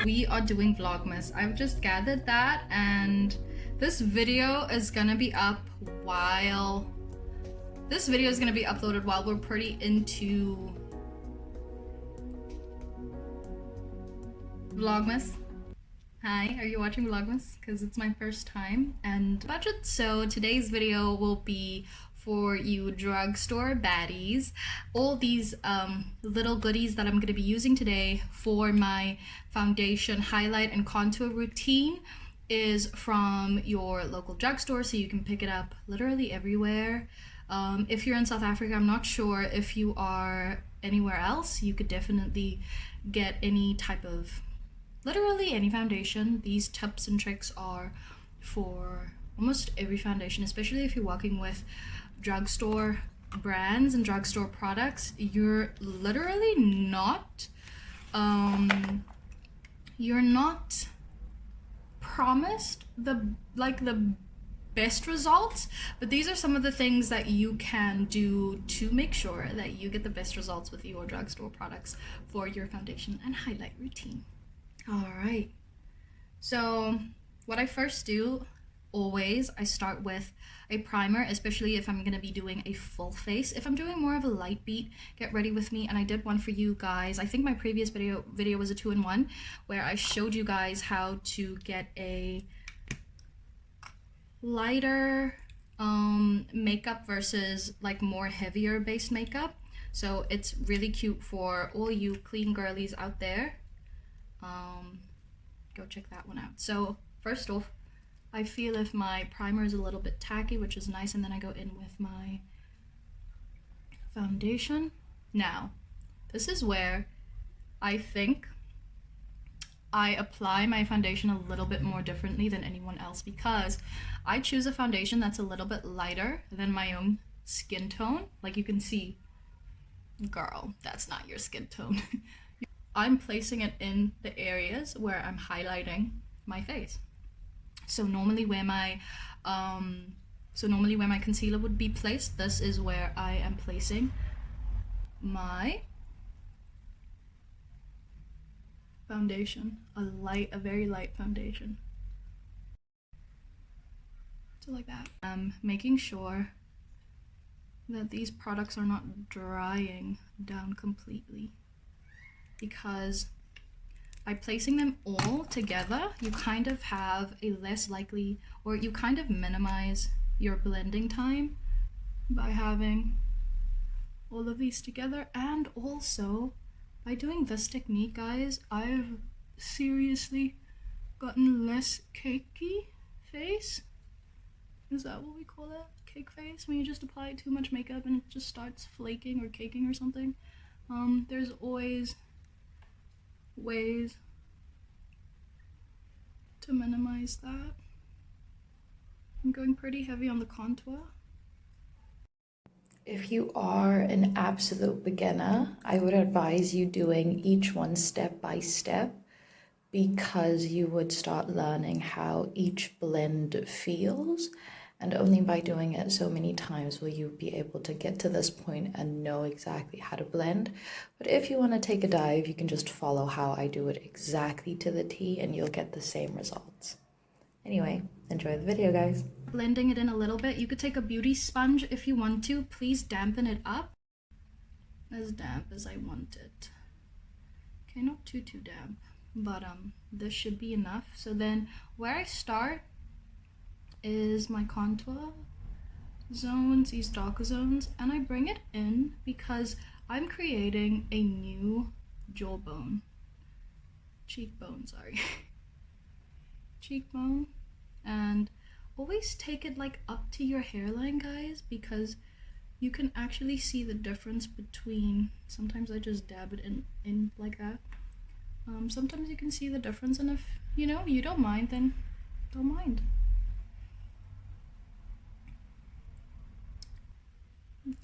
We are doing vlogmas. I've just gathered that, and this video is gonna be up while uploaded while we're pretty into vlogmas. Hi, are you watching vlogmas? Because it's my first time and budget. So today's video will be for you drugstore baddies. All these little goodies that I'm going to be using today for my foundation highlight and contour routine is from your local drugstore, so you can pick it up literally everywhere. If you're in South Africa, I'm not sure if you are anywhere else. You could definitely get any type of, literally any foundation. These tips and tricks are for almost every foundation, especially if you're working with drugstore brands and drugstore products. You're literally not promised the best results, but these are some of the things that you can do to make sure that you get the best results with your drugstore products for your foundation and highlight routine. All right, so what I first do, always, I start with a primer, especially if I'm going to be doing a full face. If I'm doing more of a light beat, get ready with me. And I did one for you guys. I think my previous video was a 2-in-1 where I showed you guys how to get a lighter makeup versus like more heavier based makeup. So it's really cute for all you clean girlies out there. Go check that one out. So first off, I feel if my primer is a little bit tacky, which is nice, and then I go in with my foundation. Now, this is where I think I apply my foundation a little bit more differently than anyone else, because I choose a foundation that's a little bit lighter than my own skin tone. Like you can see, girl, that's not your skin tone. I'm placing it in the areas where I'm highlighting my face. So normally where my concealer would be placed, this is where I am placing my foundation, a very light foundation. So like that. I'm making sure that these products are not drying down completely, because by placing them all together, you kind of have a less likely, or you kind of minimize your blending time by having all of these together. And also by doing this technique, guys, I've seriously gotten less cakey face. Is that what we call it? Cake face? When you just apply too much makeup and it just starts flaking or caking or something. There's always ways to minimize that. I'm going pretty heavy on the contour. If you are an absolute beginner, I would advise you doing each one step by step, because you would start learning how each blend feels, and only by doing it so many times will you be able to get to this point and know exactly how to blend. But if you want to take a dive, you can just follow how I do it exactly to the T and you'll get the same results. Anyway, enjoy the video, guys. Blending it in a little bit. You could take a beauty sponge if you want to. Please dampen it up as damp as I want it. Okay, not too damp, but this should be enough. So then where I start is my contour zones, these darker zones, and I bring it in because I'm creating a new cheekbone, and always take it like up to your hairline, guys, because you can actually see the difference between, sometimes I just dab it in like that. Sometimes you can see the difference, and if you know you don't mind, then don't mind.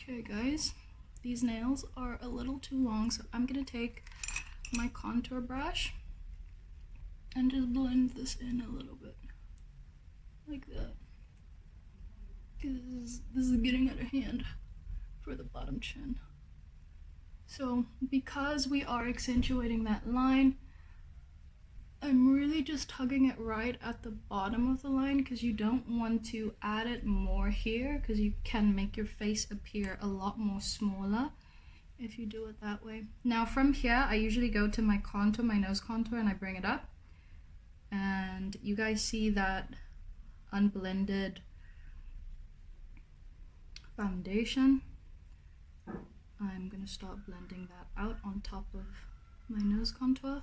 Okay guys, these nails are a little too long, so I'm gonna take my contour brush and just blend this in a little bit like that, because this is getting out of hand for the bottom chin. So because we are accentuating that line, I'm really just tugging it right at the bottom of the line because you don't want to add it more here, because you can make your face appear a lot more smaller if you do it that way. Now from here, I usually go to my contour, my nose contour, and I bring it up. And you guys see that unblended foundation. I'm gonna start blending that out on top of my nose contour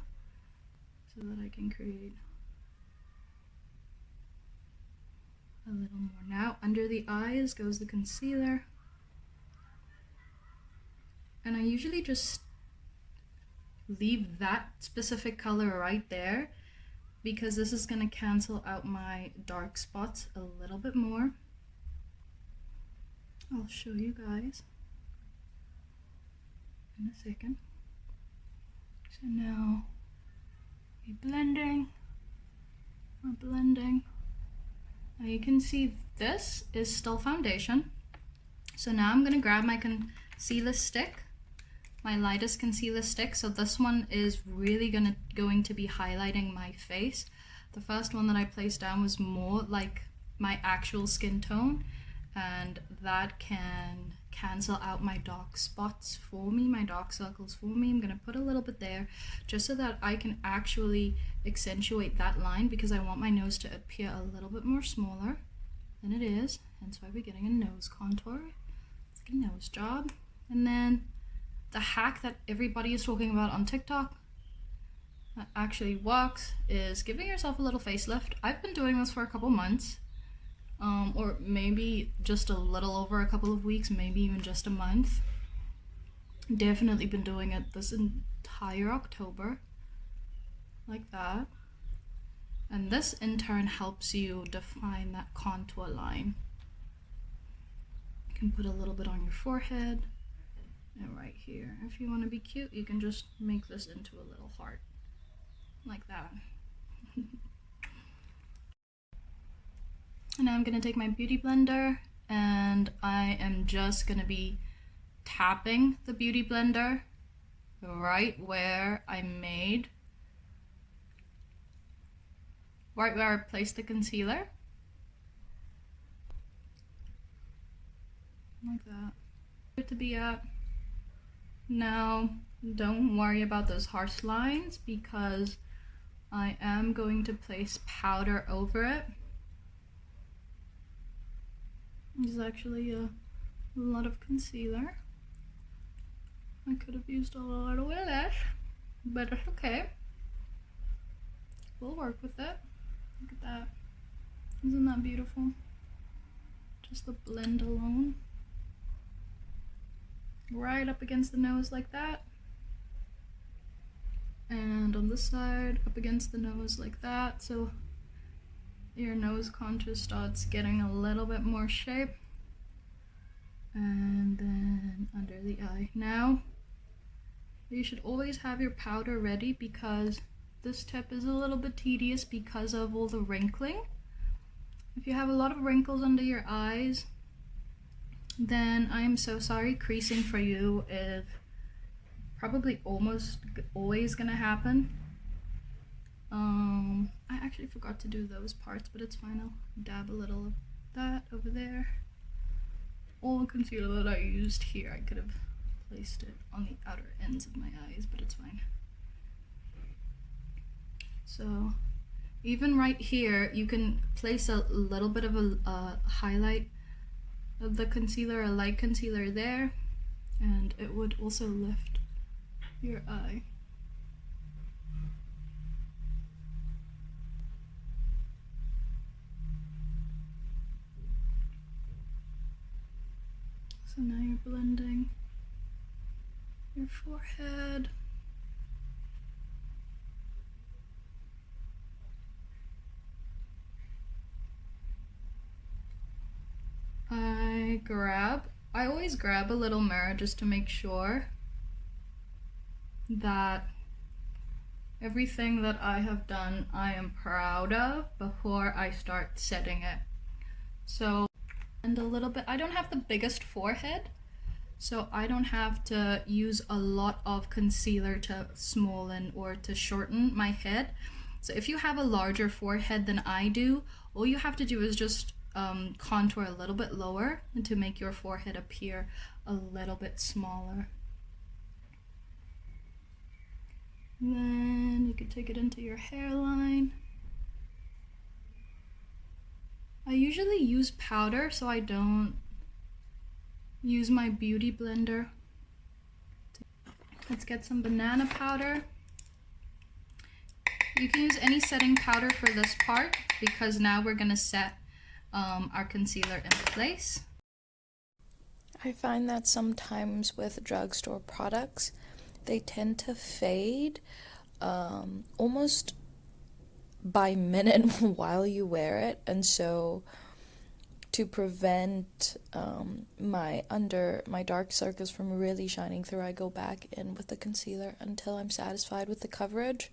so that I can create a little more. Now under the eyes goes the concealer, and I usually just leave that specific color right there because this is gonna cancel out my dark spots a little bit more. I'll show you guys in a second. So now we're blending. Now you can see this is still foundation. So now I'm gonna grab my concealer stick, my lightest concealer stick. So this one is really going to be highlighting my face. The first one that I placed down was more like my actual skin tone, and that can cancel out my dark spots for me, my dark circles for me. I'm gonna put a little bit there just so that I can actually accentuate that line, because I want my nose to appear a little bit more smaller than it is, hence why we're getting a nose contour. It's like a nose job. And then the hack that everybody is talking about on TikTok that actually works is giving yourself a little facelift. I've been doing this for a couple months, or maybe just a little over a couple of weeks, maybe even just a month. Definitely been doing it this entire October, like that. And this in turn helps you define that contour line. You can put a little bit on your forehead and right here. If you want to be cute, you can just make this into a little heart, like that. And now I'm gonna take my beauty blender, and I am just gonna be tapping the beauty blender right where I placed the concealer, like that. Good to be at. Now don't worry about those harsh lines because I am going to place powder over it. This is actually a lot of concealer. I could have used a little bit less, but it's okay. We'll work with it. Look at that. Isn't that beautiful? Just the blend alone. Right up against the nose like that. And on this side, up against the nose like that. So your nose contour starts getting a little bit more shape. And then under the eye. Now, you should always have your powder ready because this tip is a little bit tedious because of all the wrinkling. If you have a lot of wrinkles under your eyes, then I'm so sorry. Creasing for you is probably almost always gonna happen. I actually forgot to do those parts, but it's fine. I'll dab a little of that over there. All the concealer that I used here, I could have placed it on the outer ends of my eyes, but it's fine. So even right here, you can place a little bit of a highlight of the concealer, a light concealer there, and it would also lift your eye. So now you're blending your forehead. I always grab a little mirror just to make sure that everything that I have done I am proud of before I start setting it. So, and a little bit, I don't have the biggest forehead, so I don't have to use a lot of concealer to smooth or to shorten my head. So if you have a larger forehead than I do, all you have to do is just contour a little bit lower and to make your forehead appear a little bit smaller. And then you could take it into your hairline. I usually use powder, so I don't use my beauty blender. Let's get some banana powder. You can use any setting powder for this part because now we're gonna set our concealer in place. I find that sometimes with drugstore products, they tend to fade almost by minute while you wear it, and so to prevent my dark circles from really shining through, I go back in with the concealer until I'm satisfied with the coverage,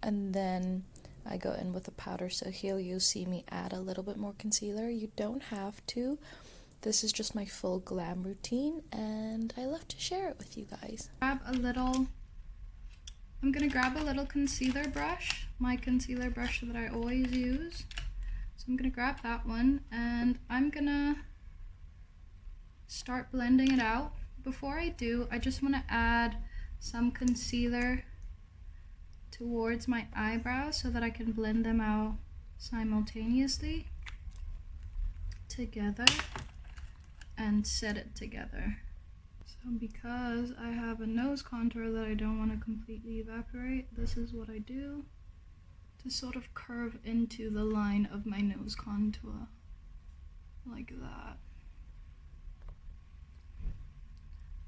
and then I go in with the powder. So here you'll see me add a little bit more concealer. You don't have to. This is just my full glam routine, and I love to share it with you guys. I'm gonna grab a little concealer brush, my concealer brush that I always use. So I'm gonna grab that one, and I'm gonna start blending it out. Before I do, I just wanna add some concealer towards my eyebrows so that I can blend them out simultaneously together and set it together. So because I have a nose contour that I don't want to completely evaporate, this is what I do to sort of curve into the line of my nose contour, like that.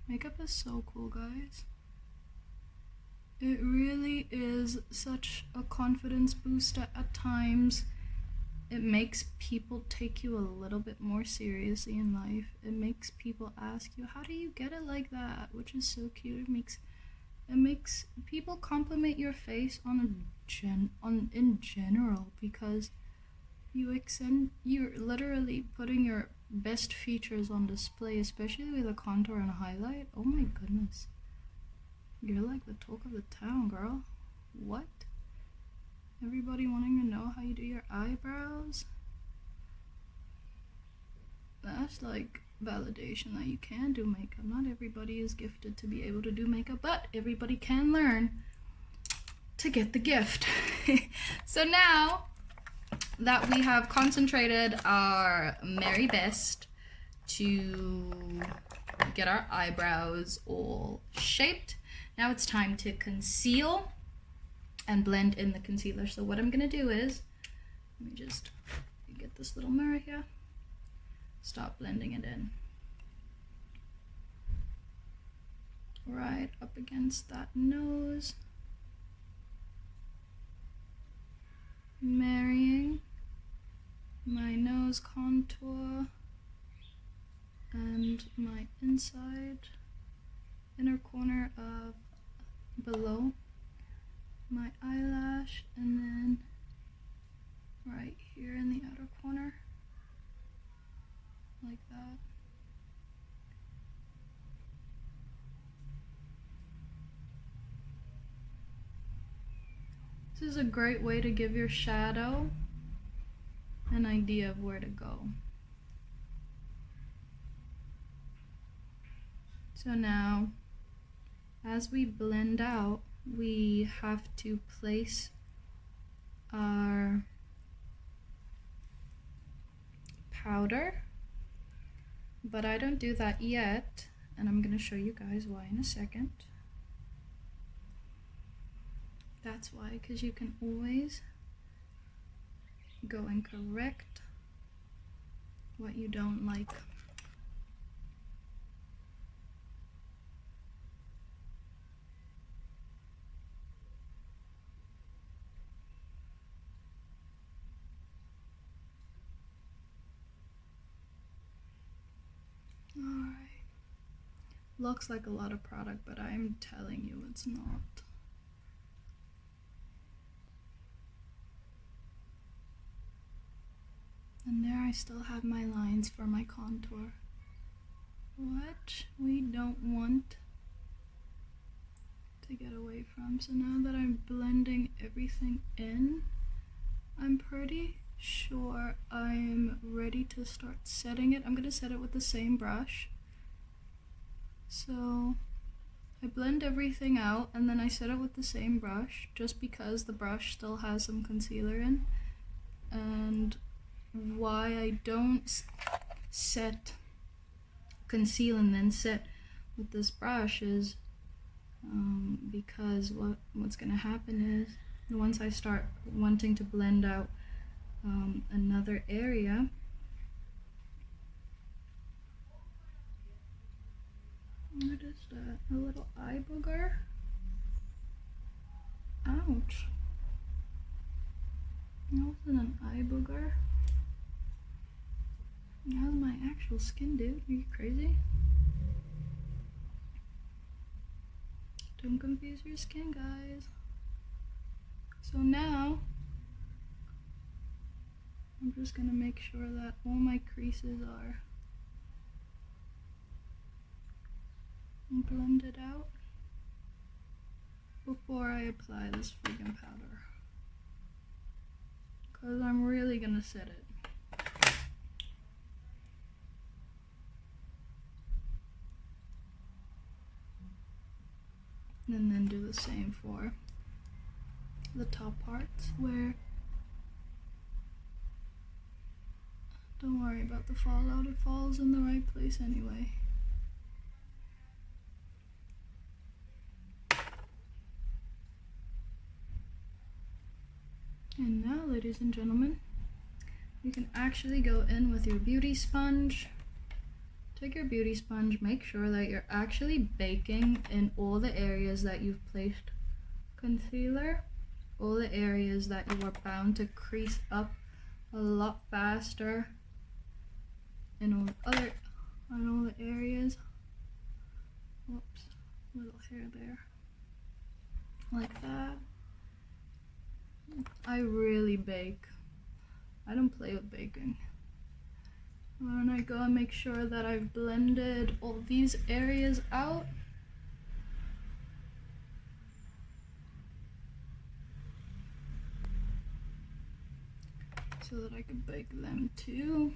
Makeup is so cool, guys. It really is such a confidence booster at times. It makes people take you a little bit more seriously in life. It makes people ask you, how do you get it like that? Which is so cute. It makes people compliment your face in general, because you're literally putting your best features on display, especially with a contour and a highlight. Oh my goodness. You're like the talk of the town, girl. What? Everybody wanting to know how you do your eyebrows? That's like validation that you can do makeup. Not everybody is gifted to be able to do makeup, but everybody can learn to get the gift. So now that we have concentrated our very best to get our eyebrows all shaped, now it's time to conceal and blend in the concealer. So what I'm gonna do is, let me just get this little mirror here, start blending it in. Right up against that nose, marrying my nose contour and my inner corner of below my eyelash, and then right here in the outer corner, like that. This is a great way to give your shadow an idea of where to go. So now, as we blend out, we have to place our powder, but I don't do that yet, and I'm gonna show you guys why in a second. That's why, because you can always go and correct what you don't like. Alright. Looks like a lot of product, but I'm telling you it's not. And there I still have my lines for my contour. What we don't want to get away from. So now that I'm blending everything in, I'm pretty sure I'm ready to start setting it. I'm going to set it with the same brush. So I blend everything out and then I set it with the same brush just because the brush still has some concealer in. And why I don't conceal and then set with this brush is because what's going to happen is once I start wanting to blend out another area, what is that? A little eye booger? Ouch. That wasn't an eye booger. That was my actual skin, dude. Are you crazy? Don't confuse your skin, guys. So now, I'm just gonna make sure that all my creases are blended out before I apply this freaking powder. Because I'm really gonna set it. And then do the same for the top parts where, don't worry about the fallout, it falls in the right place anyway. And now, ladies and gentlemen, you can actually go in with your beauty sponge. Take your beauty sponge, make sure that you're actually baking in all the areas that you've placed concealer, all the areas that you are bound to crease up a lot faster, and all the areas. Whoops, little hair there, like that. I really bake. I don't play with baking. And I go and make sure that I've blended all these areas out. So that I can bake them too.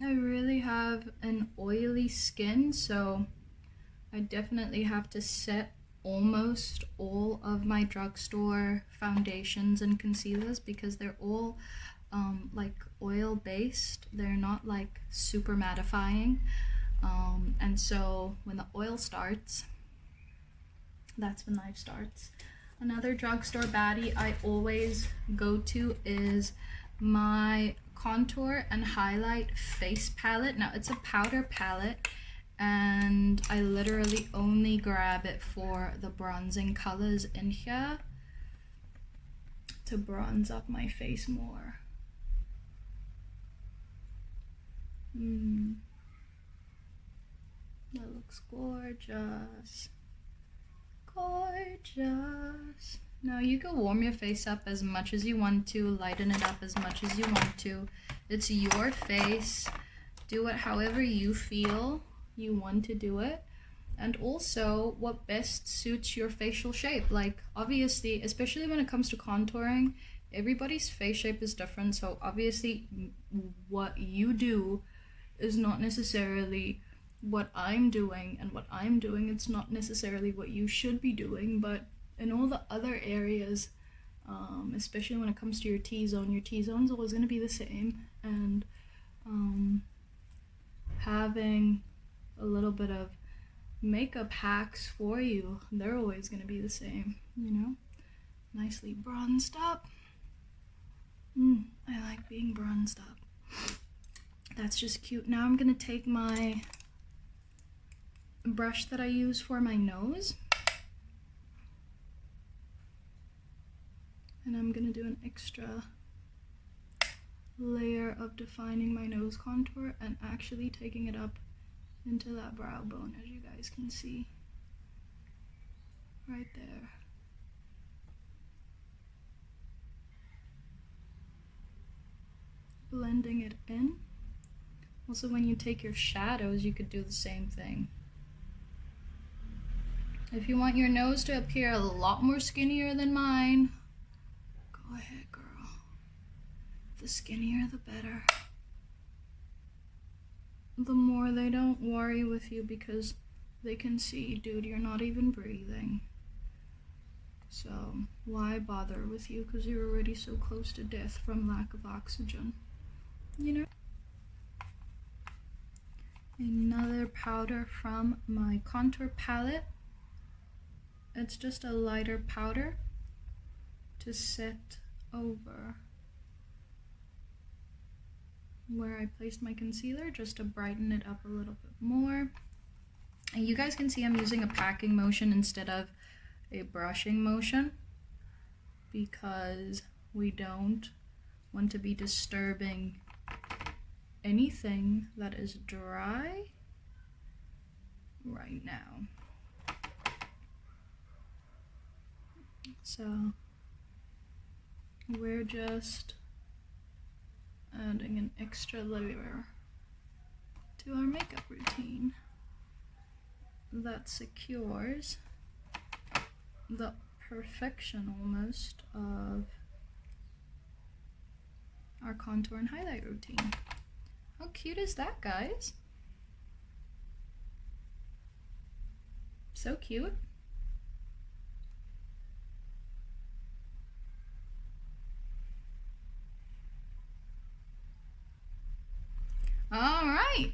I really have an oily skin, so I definitely have to set almost all of my drugstore foundations and concealers because they're all like oil based. They're not like super mattifying, and so when the oil starts, that's when life starts. Another drugstore baddie I always go to is my contour and highlight face palette. Now it's a powder palette and I literally only grab it for the bronzing colors in here to bronze up my face more. That looks gorgeous. Gorgeous. Now you can warm your face up as much as you want to, lighten it up as much as you want to. It's your face. Do it however you feel you want to do it, and also what best suits your facial shape. Like obviously, especially when it comes to contouring, everybody's face shape is different, so obviously what you do is not necessarily what I'm doing, and what I'm doing, it's not necessarily what you should be doing. But in all the other areas, especially when it comes to your T-zone is always going to be the same, and having a little bit of makeup hacks for you, they're always going to be the same, you know. Nicely bronzed up. I like being bronzed up. That's just cute. Now I'm going to take my brush that I use for my nose, and I'm going to do an extra layer of defining my nose contour and actually taking it up into that brow bone, as you guys can see right there. blending it in. Also, when you take your shadows, you could do the same thing. If you want your nose to appear a lot more skinnier than mine, go ahead, girl. The skinnier, the better. The more they don't worry with you because they can see, dude, you're not even breathing. So why bother with you, because you're already so close to death from lack of oxygen, you know? Another powder from my contour palette. It's just a lighter powder to set over where I placed my concealer, just to brighten it up a little bit more. And you guys can see I'm using a packing motion instead of a brushing motion, because we don't want to be disturbing anything that is dry right now. So we're just adding an extra layer to our makeup routine that secures the perfection almost of our contour and highlight routine. How cute is that, guys? So cute. All right.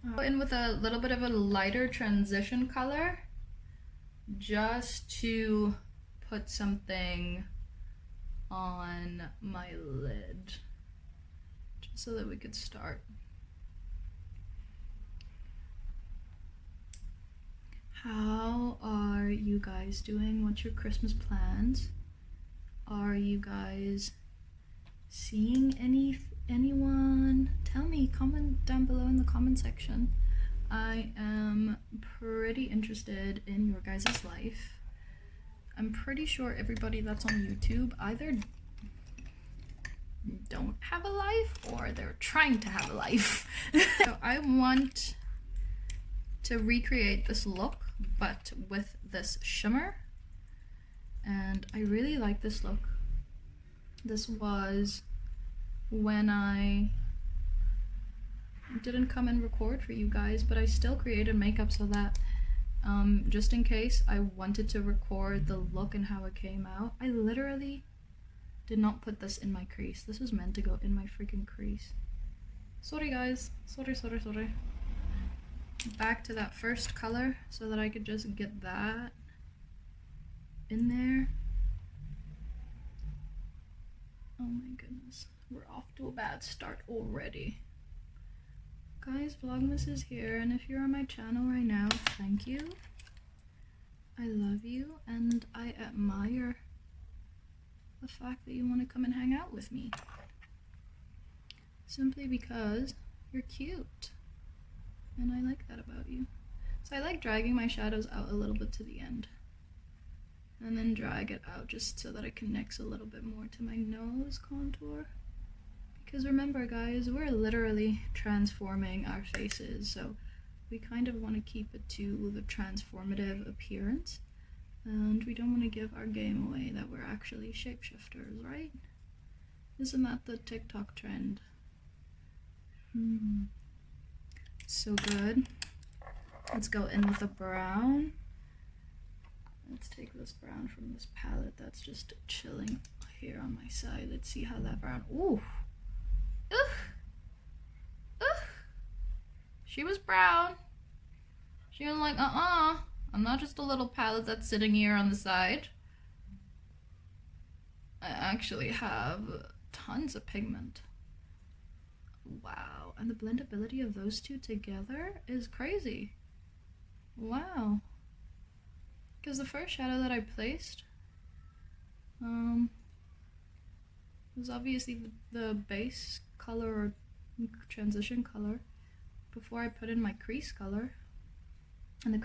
I'll go in with a little bit of a lighter transition color just to put something on my lid, just so that we could start. How are you guys doing? What's your Christmas plans? Are you guys seeing anyone? Tell me, comment down below in the comment section. I am pretty interested in your guys' life. I'm pretty sure everybody that's on YouTube either don't have a life or they're trying to have a life. So I want to recreate this look, but with this shimmer, and I really like this look. This was when I didn't come and record for you guys, but I still created makeup so that just in case I wanted to record the look and how it came out. I literally did not put this in my crease. This was meant to go in my freaking crease. Sorry guys, sorry. Back to that first color so that I could just get that in there. Oh my goodness, we're off to a bad start already. Guys, Vlogmas is here, and if you're on my channel right now, thank you. I love you, and I admire the fact that you want to come and hang out with me. Simply because you're cute, and I like that about you. So I like dragging my shadows out a little bit to the end, and then drag it out just so that it connects a little bit more to my nose contour. Because remember guys, we're literally transforming our faces, so we kind of want to keep it to the transformative appearance, and we don't want to give our game away that we're actually shapeshifters, right? Isn't that the TikTok trend? So good. Let's go in with a brown. Let's take this brown from this palette that's just chilling here on my side. Let's see how that brown, ooh. She was brown. She was like, I'm not just a little palette that's sitting here on the side. I actually have tons of pigment. Wow, and the blendability of those two together is crazy. Wow. Because the first shadow that I placed was obviously the base color or transition color before I put in my crease color.